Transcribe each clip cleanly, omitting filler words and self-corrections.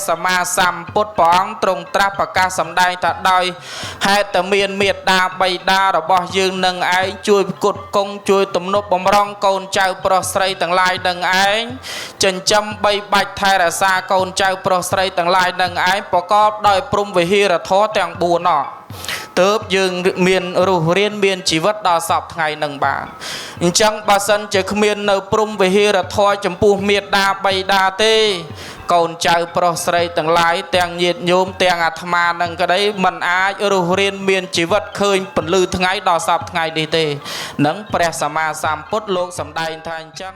សម្មាសម្ពុទ្ធព្រះអង្គទ្រង់ត្រាស់ប្រកាសសម្ដែងថាដោយហេតុតែមានមេត្តាបៃតារបស់យើងនឹងឯងជួយផ្គត់ផ្គង់ជួយទំនប់បំរុងកូនចៅប្រុសស្រីទាំងឡាយនឹងឯងចិញ្ចឹមបីបាច់ថែរក្សាកូនចៅប្រុសស្រីទាំងឡាយនឹងឯងប្រកបដោយព្រំវិហារធម៌ទាំង4នោះទើបយើងមានរស់រានមានជីវិតដល់សពថ្ងៃនឹងបានអញ្ចឹងបើសិនជាគ្មាននៅព្រំវិហារធម៌ចំពោះមេត្តាបៃតាទេកូនចៅប្រុសស្រីទាំងឡាយទាំងញាតិញោមទាំងអាត្មានឹងក្តីមិនអាចរស់រានមានជីវិតឃើញពន្លឺថ្ងៃដល់សពថ្ងៃនេះទេនឹងព្រះសម្មាសម្ពុទ្ធលោកសម្ដែងថាអញ្ចឹង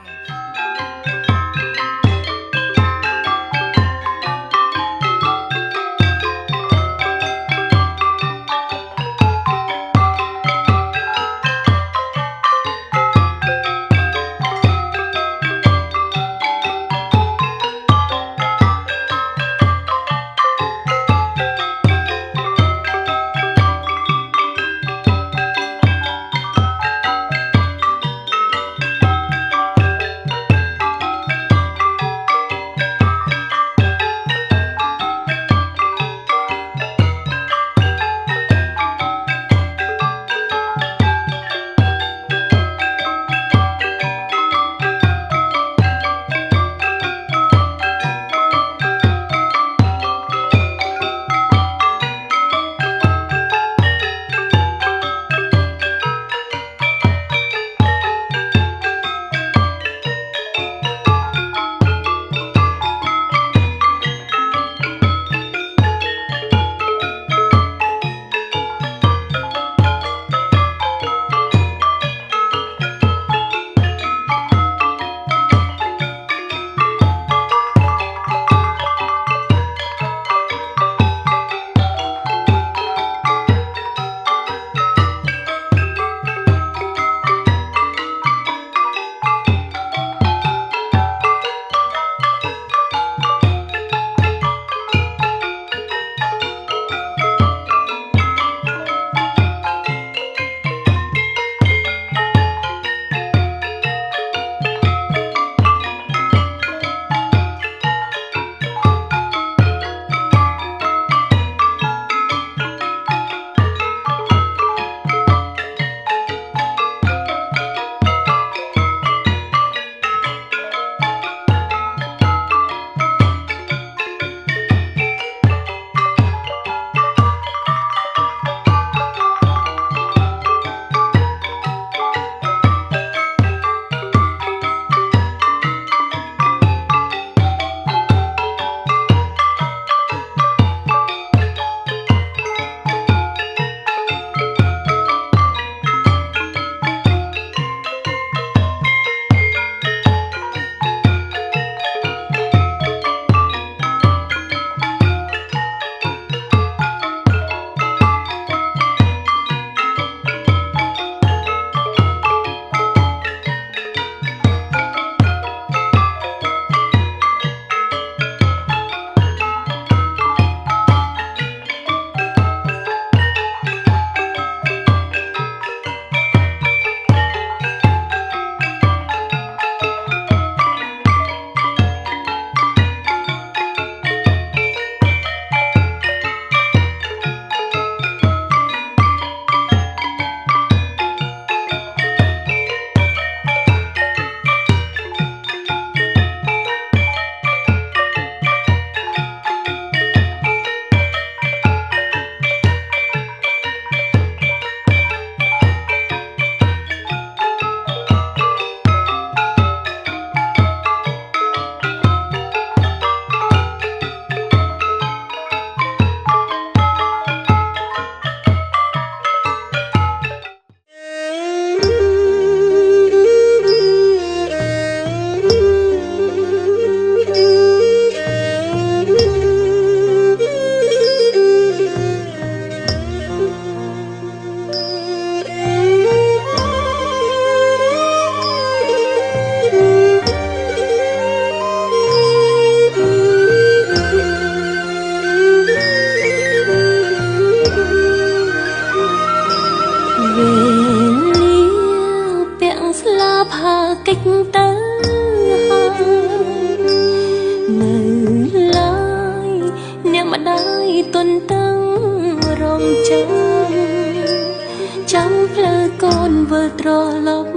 នវិលត្រឡប់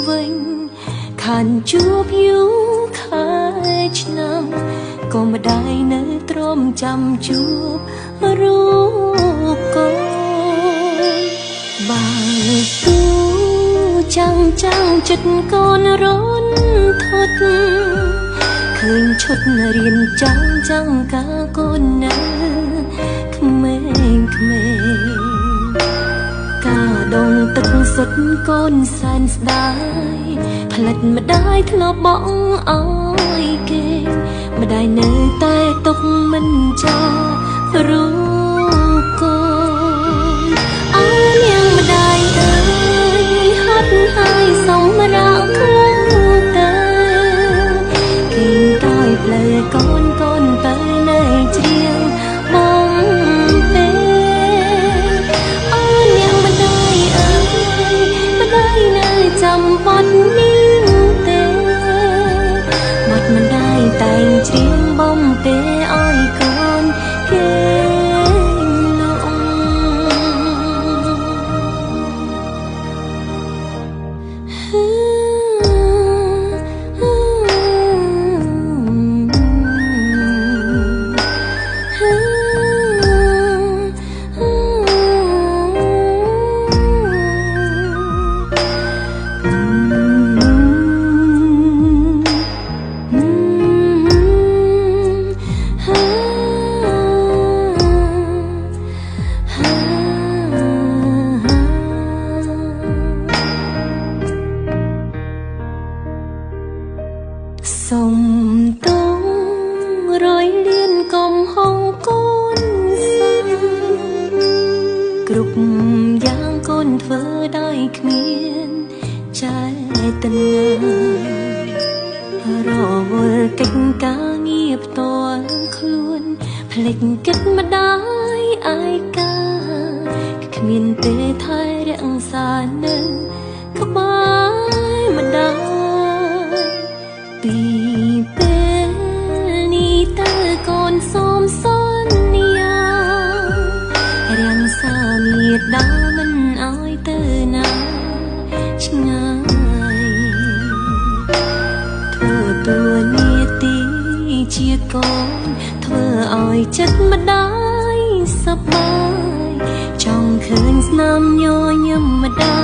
វិញខានជួបយូរខែឆ្នាំក៏មិនได้នៅទ្រាំចាំជួបរូបកូនបើទូចាំចិត្តកូនរនថត់ឃើញឈុតរៀនចាំកាកូននៅក្មេងកាដងទឹកសុទ្ធកូនសែនស្ដាយផ្លិចម្ដាយធ្លាប់បងអើយគេម្ដាយនៅតែទុកមិនចារូបកូនអើនាងម្ដាយអើយហត់ហើយសម្រាប់ខ្លាំងទៅគេតែផ្លើកូនទៅនៅជ្រៀងបងទេអើនាងម្ដាយអើយម្ដាយនៅចាំបត់នេះទេបត់ម្ដាយតែងជ្រៀងបងទេអើយកូនគេសុំតងរយលៀនកុំហងកូនសាគ្រប់យ៉ាងកូនធ្វើដោយគ្មានចេតនារវល់កិច្ចការងារផ្ទាល់ខ្លួនភ្លេចគិតម្ដាយឯកាគ្មានទេថែរក្សានៅក្បែរម្ដាយពីពេលនេះតើកូនសូមសន្យារាំងសាមេដាមិនអើយទៅណាឆ្ងាយធ្វើតួនាទីជាកូនធ្វើឲ្យចិត្តម្ដាយសប្បាយចង់ឃើញស្នាមញញឹមម្ដា